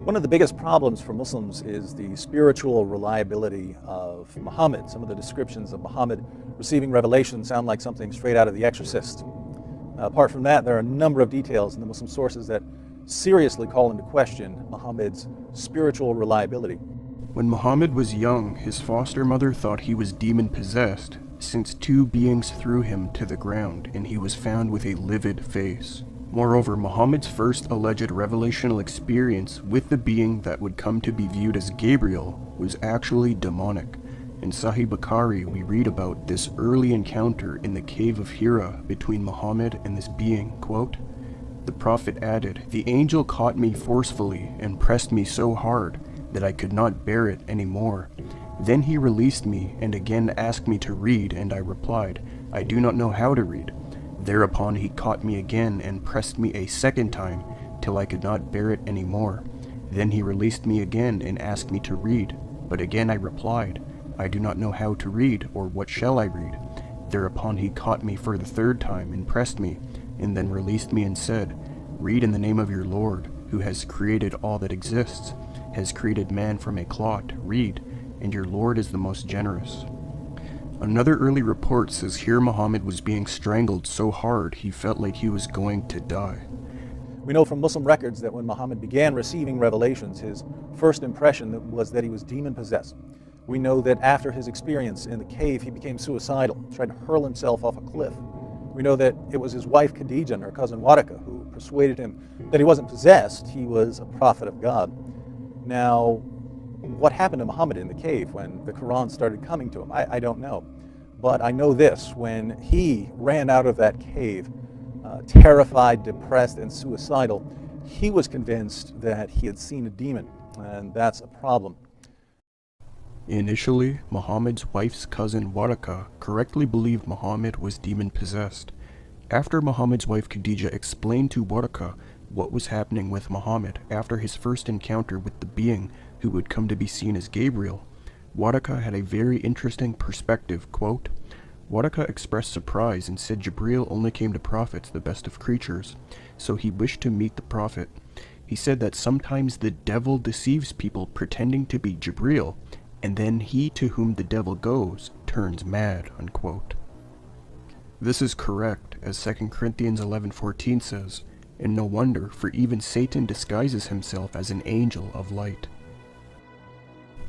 One of the biggest problems for Muslims is the spiritual reliability of Muhammad. Some of the descriptions of Muhammad receiving revelation sound like something straight out of The Exorcist. Apart from that, there are a number of details in the Muslim sources that seriously call into question Muhammad's spiritual reliability. When Muhammad was young, his foster mother thought he was demon-possessed, since two beings threw him to the ground and he was found with a livid face. Moreover, Muhammad's first alleged revelational experience with the being that would come to be viewed as Gabriel was actually demonic. In Sahih Bukhari, we read about this early encounter in the cave of Hira between Muhammad and this being, quote, "The Prophet added, 'The angel caught me forcefully and pressed me so hard that I could not bear it any more. Then he released me and again asked me to read, and I replied, I do not know how to read. Thereupon he caught me again and pressed me a second time till I could not bear it any more. Then he released me again and asked me to read, but again I replied, I do not know how to read, or what shall I read? Thereupon he caught me for the third time and pressed me, and then released me and said, Read in the name of your Lord, who has created all that exists, has created man from a clot, read, and your Lord is the most generous.'" Another early report says here Muhammad was being strangled so hard he felt like he was going to die. We know from Muslim records that when Muhammad began receiving revelations, his first impression was that he was demon-possessed. We know that after his experience in the cave, he became suicidal, tried to hurl himself off a cliff. We know that it was his wife Khadija and her cousin Waraka who persuaded him that he wasn't possessed, he was a prophet of God. Now, what happened to Muhammad in the cave when the Quran started coming to him? I don't know. But I know this, when he ran out of that cave, terrified, depressed, and suicidal, he was convinced that he had seen a demon, and that's a problem. Initially, Muhammad's wife's cousin Waraka correctly believed Muhammad was demon-possessed. After Muhammad's wife Khadija explained to Waraka what was happening with Muhammad after his first encounter with the being who would come to be seen as Gabriel, Waraka had a very interesting perspective, quote, Waraka expressed surprise and said Jibreel only came to prophets, the best of creatures, so he wished to meet the prophet. He said that sometimes the devil deceives people pretending to be Jibreel, and then he to whom the devil goes turns mad, unquote. This is correct, as 2 Corinthians 11:14 says, and no wonder, for even Satan disguises himself as an angel of light.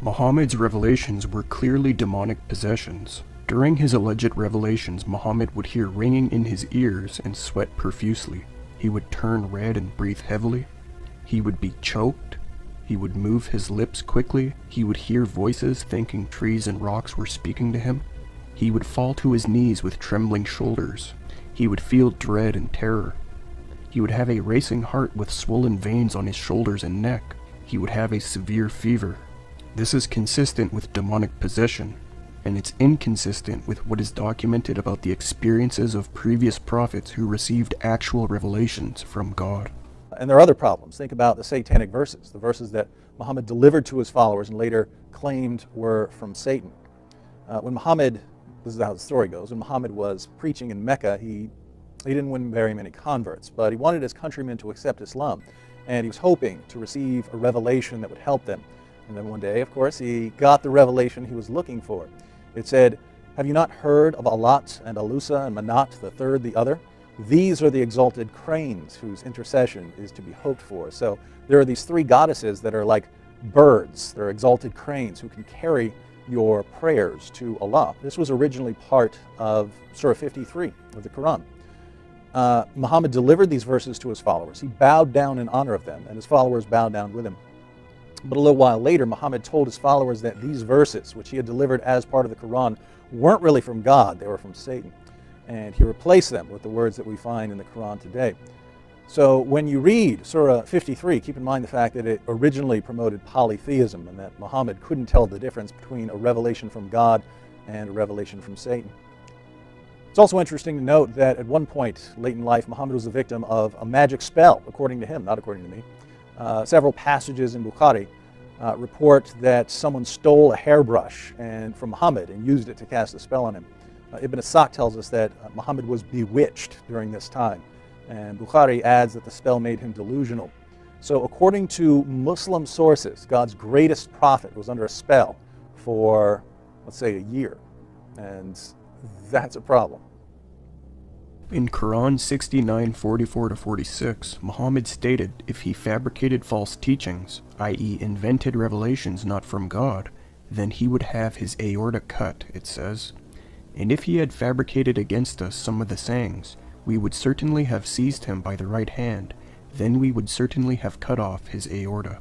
Muhammad's revelations were clearly demonic possessions. During his alleged revelations, Muhammad would hear ringing in his ears and sweat profusely. He would turn red and breathe heavily. He would be choked. He would move his lips quickly. He would hear voices thinking trees and rocks were speaking to him. He would fall to his knees with trembling shoulders. He would feel dread and terror. He would have a racing heart with swollen veins on his shoulders and neck. He would have a severe fever. This is consistent with demonic possession, and it's inconsistent with what is documented about the experiences of previous prophets who received actual revelations from God. And there are other problems. Think about the satanic verses, the verses that Muhammad delivered to his followers and later claimed were from Satan. When Muhammad, this is how the story goes, when Muhammad was preaching in Mecca, he didn't win very many converts, but he wanted his countrymen to accept Islam, and he was hoping to receive a revelation that would help them. And then one day, of course, he got the revelation he was looking for. It said, "Have you not heard of Alat and Alusa and Manat, the third, the other? These are the exalted cranes whose intercession is to be hoped for." So there are these three goddesses that are like birds. They're exalted cranes who can carry your prayers to Allah. This was originally part of Surah 53 of the Quran. Muhammad delivered these verses to his followers. He bowed down in honor of them, and his followers bowed down with him. But a little while later, Muhammad told his followers that these verses, which he had delivered as part of the Quran, weren't really from God, they were from Satan. And he replaced them with the words that we find in the Quran today. So when you read Surah 53, keep in mind the fact that it originally promoted polytheism and that Muhammad couldn't tell the difference between a revelation from God and a revelation from Satan. It's also interesting to note that at one point late in life, Muhammad was the victim of a magic spell, according to him, not according to me. Several passages in Bukhari report that someone stole a hairbrush from Muhammad and used it to cast a spell on him. Ibn Asaq tells us that Muhammad was bewitched during this time, and Bukhari adds that the spell made him delusional. So according to Muslim sources, God's greatest prophet was under a spell for, let's say, a year. And that's a problem. In Quran 69:44-46, Muhammad stated if he fabricated false teachings, i.e. invented revelations not from God, then he would have his aorta cut, it says. And if he had fabricated against us some of the sayings, we would certainly have seized him by the right hand, then we would certainly have cut off his aorta.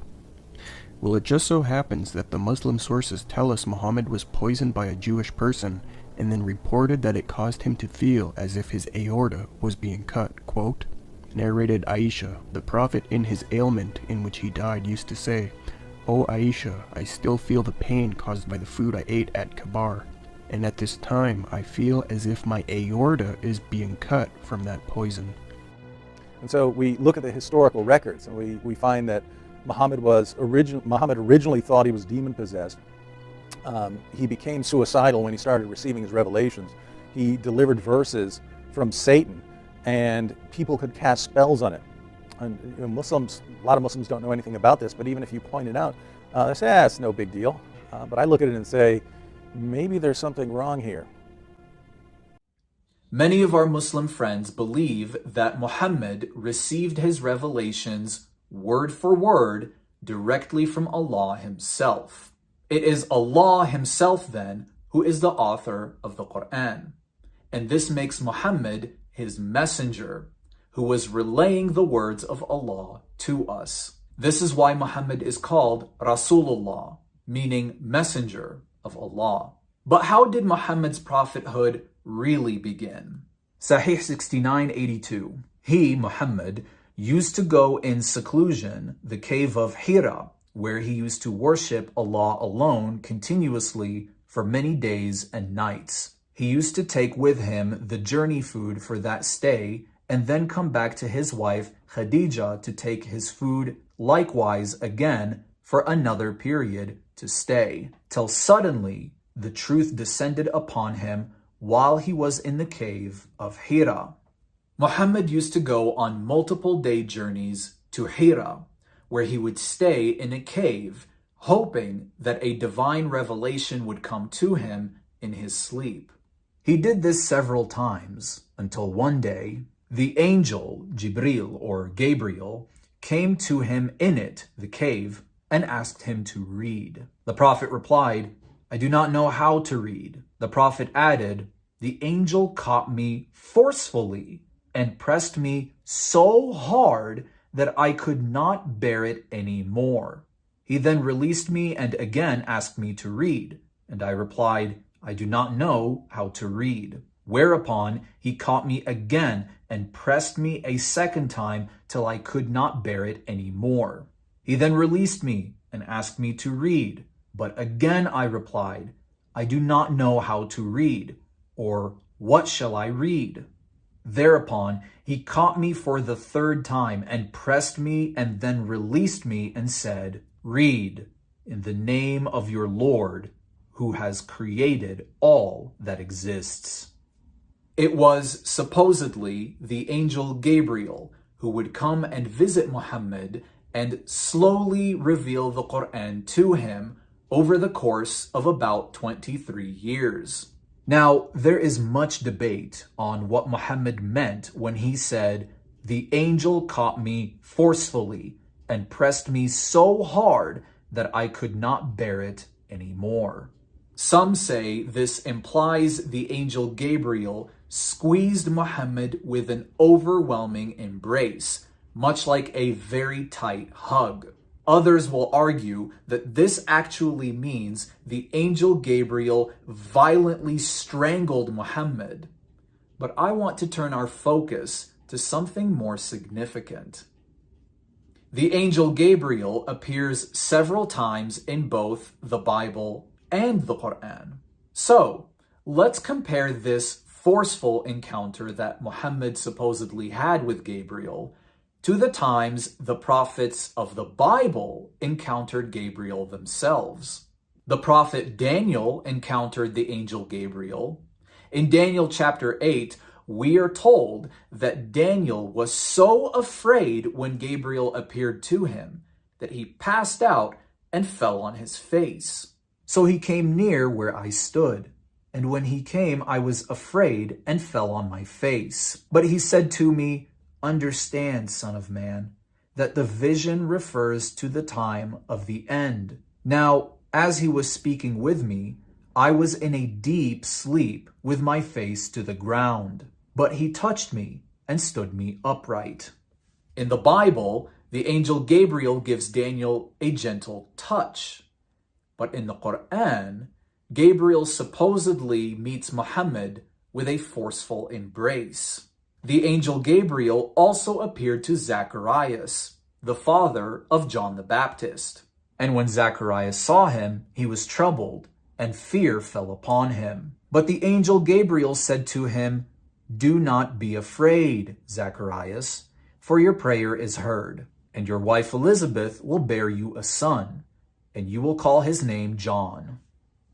Well, it just so happens that the Muslim sources tell us Muhammad was poisoned by a Jewish person, and then reported that it caused him to feel as if his aorta was being cut. Quote, narrated Aisha, the Prophet in his ailment in which he died used to say, "O Aisha, I still feel the pain caused by the food I ate at Kabar, and at this time I feel as if my aorta is being cut from that poison." And so we look at the historical records and we find that Muhammad originally thought he was demon-possessed. He became suicidal when he started receiving his revelations. He delivered verses from Satan, and people could cast spells on it. And a lot of Muslims don't know anything about this, but even if you point it out, they say, it's no big deal. But I look at it and say, maybe there's something wrong here. Many of our Muslim friends believe that Muhammad received his revelations word for word directly from Allah himself. It is Allah himself then who is the author of the Quran. And this makes Muhammad his messenger, who was relaying the words of Allah to us. This is why Muhammad is called Rasulullah, meaning messenger of Allah. But how did Muhammad's prophethood really begin? Sahih 6982. He, Muhammad, used to go in seclusion, the cave of Hira, where he used to worship Allah alone continuously for many days and nights. He used to take with him the journey food for that stay and then come back to his wife Khadija to take his food likewise again for another period to stay, till suddenly the truth descended upon him while he was in the cave of Hira. Muhammad used to go on multiple day journeys to Hira, where he would stay in a cave, hoping that a divine revelation would come to him in his sleep. He did this several times until one day, the angel Jibril or Gabriel came to him in it, the cave, and asked him to read. The Prophet replied, "I do not know how to read." The Prophet added, "The angel caught me forcefully and pressed me so hard that I could not bear it any more. He then released me and again asked me to read, and I replied, I do not know how to read. Whereupon he caught me again and pressed me a second time till I could not bear it any more. He then released me and asked me to read, but again I replied, I do not know how to read, or what shall I read? Thereupon he caught me for the third time and pressed me and then released me and said, Read in the name of your Lord, who has created all that exists. It was supposedly the angel Gabriel who would come and visit Muhammad and slowly reveal the Quran to him over the course of about 23 years. Now, there is much debate on what Muhammad meant when he said, the angel caught me forcefully and pressed me so hard that I could not bear it anymore. Some say this implies the angel Gabriel squeezed Muhammad with an overwhelming embrace, much like a very tight hug. Others will argue that this actually means the angel Gabriel violently strangled Muhammad. But I want to turn our focus to something more significant. The angel Gabriel appears several times in both the Bible and the Quran. So, let's compare this forceful encounter that Muhammad supposedly had with Gabriel to the times the prophets of the Bible encountered Gabriel themselves. The prophet Daniel encountered the angel Gabriel. In Daniel chapter 8, we are told that Daniel was so afraid when Gabriel appeared to him that he passed out and fell on his face. So he came near where I stood. And when he came, I was afraid and fell on my face. But he said to me, "Understand, Son of Man, that the vision refers to the time of the end." Now, as he was speaking with me, I was in a deep sleep with my face to the ground. But he touched me and stood me upright. In the Bible, the angel Gabriel gives Daniel a gentle touch. But in the Quran, Gabriel supposedly meets Muhammad with a forceful embrace. The angel Gabriel also appeared to Zacharias, the father of John the Baptist. And when Zacharias saw him, he was troubled, and fear fell upon him. But the angel Gabriel said to him, "Do not be afraid, Zacharias, for your prayer is heard, and your wife Elizabeth will bear you a son, and you will call his name John."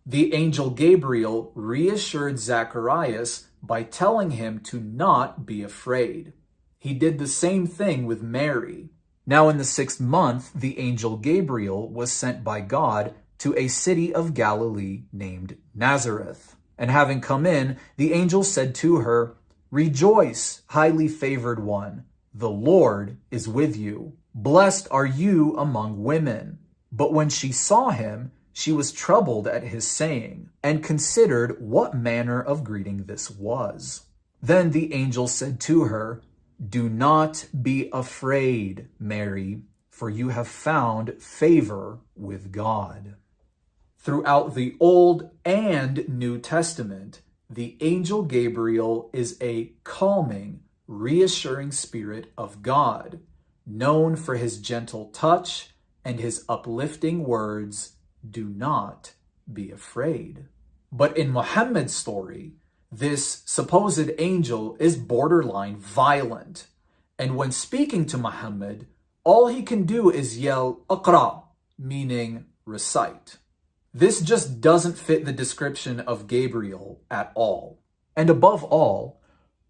The angel Gabriel reassured Zacharias by telling him to not be afraid. He did the same thing with Mary. Now in the 6th month, the angel Gabriel was sent by God to a city of Galilee named Nazareth. And having come in, the angel said to her, "Rejoice, highly favored one, the Lord is with you. Blessed are you among women." But when she saw him, she was troubled at his saying, and considered what manner of greeting this was. Then the angel said to her, "Do not be afraid, Mary, for you have found favor with God." Throughout the Old and New Testament, the angel Gabriel is a calming, reassuring spirit of God, known for his gentle touch and his uplifting words, "Do not be afraid." But in Muhammad's story, this supposed angel is borderline violent. And when speaking to Muhammad, all he can do is yell, "Aqra," meaning recite. This just doesn't fit the description of Gabriel at all. And above all,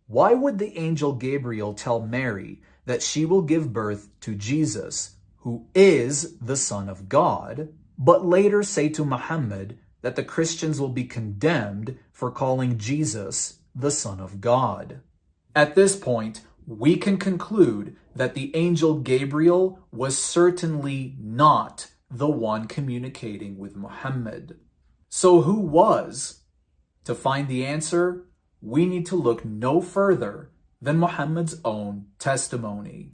why would the angel Gabriel tell Mary that she will give birth to Jesus, who is the Son of God, but later say to Muhammad that the Christians will be condemned for calling Jesus the Son of God? At this point, we can conclude that the angel Gabriel was certainly not the one communicating with Muhammad. So who was? To find the answer, we need to look no further than Muhammad's own testimony.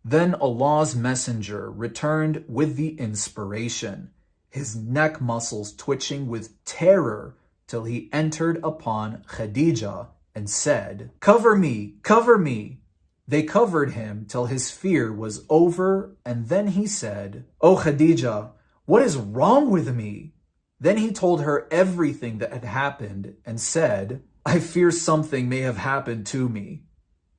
Then Allah's messenger returned with the inspiration, his neck muscles twitching with terror till he entered upon Khadijah and said, "Cover me, cover me." They covered him till his fear was over, and then he said, "O Khadijah, what is wrong with me?" Then he told her everything that had happened and said, "I fear something may have happened to me."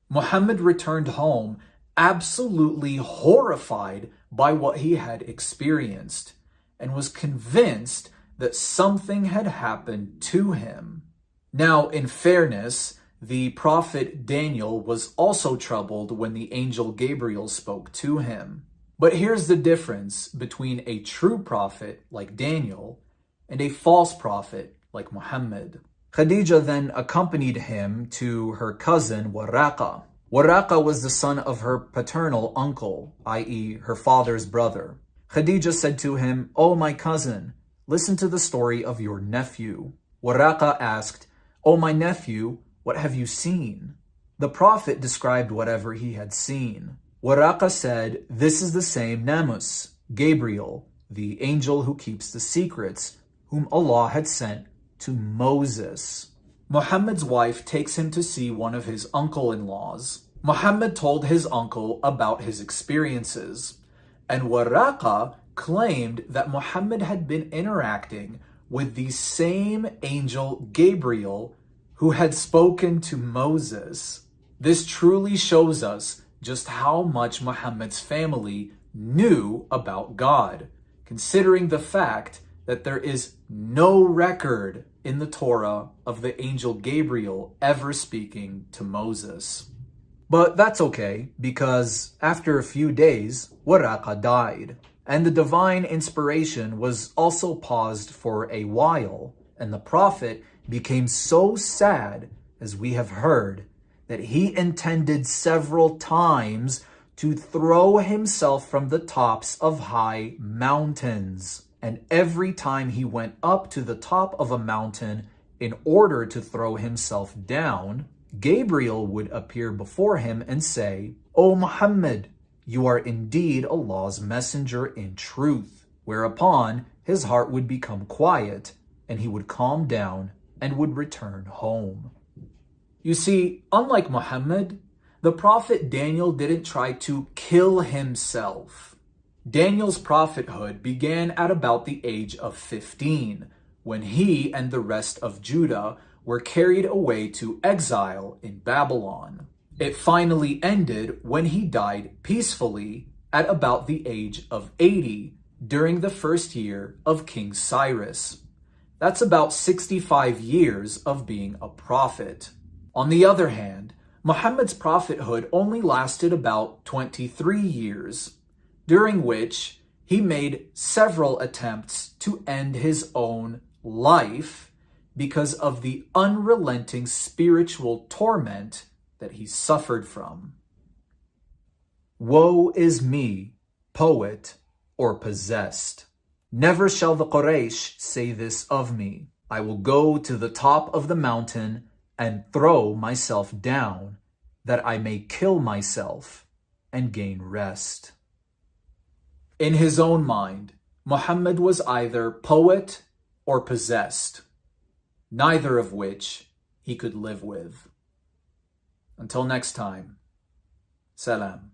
Muhammad returned home absolutely horrified by what he had experienced and was convinced that something had happened to him. Now, in fairness, the prophet Daniel was also troubled when the angel Gabriel spoke to him. But here's the difference between a true prophet like Daniel and a false prophet like Muhammad. Khadijah then accompanied him to her cousin Waraqa. Waraqa was the son of her paternal uncle, i.e. her father's brother. Khadijah said to him, "O my cousin, listen to the story of your nephew." Waraqa asked, "O my nephew, what have you seen?" The prophet described whatever he had seen. Waraqa said, "This is the same Namus, Gabriel, the angel who keeps the secrets, whom Allah had sent to Moses." Muhammad's wife takes him to see one of his uncle-in-laws. Muhammad told his uncle about his experiences, and Waraqa claimed that Muhammad had been interacting with the same angel Gabriel who had spoken to Moses. This truly shows us just how much Muhammad's family knew about God, considering the fact that there is no record in the Torah of the angel Gabriel ever speaking to Moses. But that's okay, because after a few days, Waraqa died, and the divine inspiration was also paused for a while, and the prophet became so sad, as we have heard, that he intended several times to throw himself from the tops of high mountains. And every time he went up to the top of a mountain in order to throw himself down, Gabriel would appear before him and say, "O Muhammad, you are indeed Allah's messenger in truth," whereupon his heart would become quiet and he would calm down and would return home. You see, unlike Muhammad, the prophet Daniel didn't try to kill himself. Daniel's prophethood began at about the age of 15, when he and the rest of Judah were carried away to exile in Babylon. It finally ended when he died peacefully at about the age of 80 during the first year of King Cyrus. That's about 65 years of being a prophet. On the other hand, Muhammad's prophethood only lasted about 23 years, during which he made several attempts to end his own life because of the unrelenting spiritual torment that he suffered from. Woe is me, poet or possessed. Never shall the Quraysh say this of me. I will go to the top of the mountain and throw myself down, that I may kill myself and gain rest. In his own mind, Muhammad was either poet or possessed, neither of which he could live with. Until next time, salam.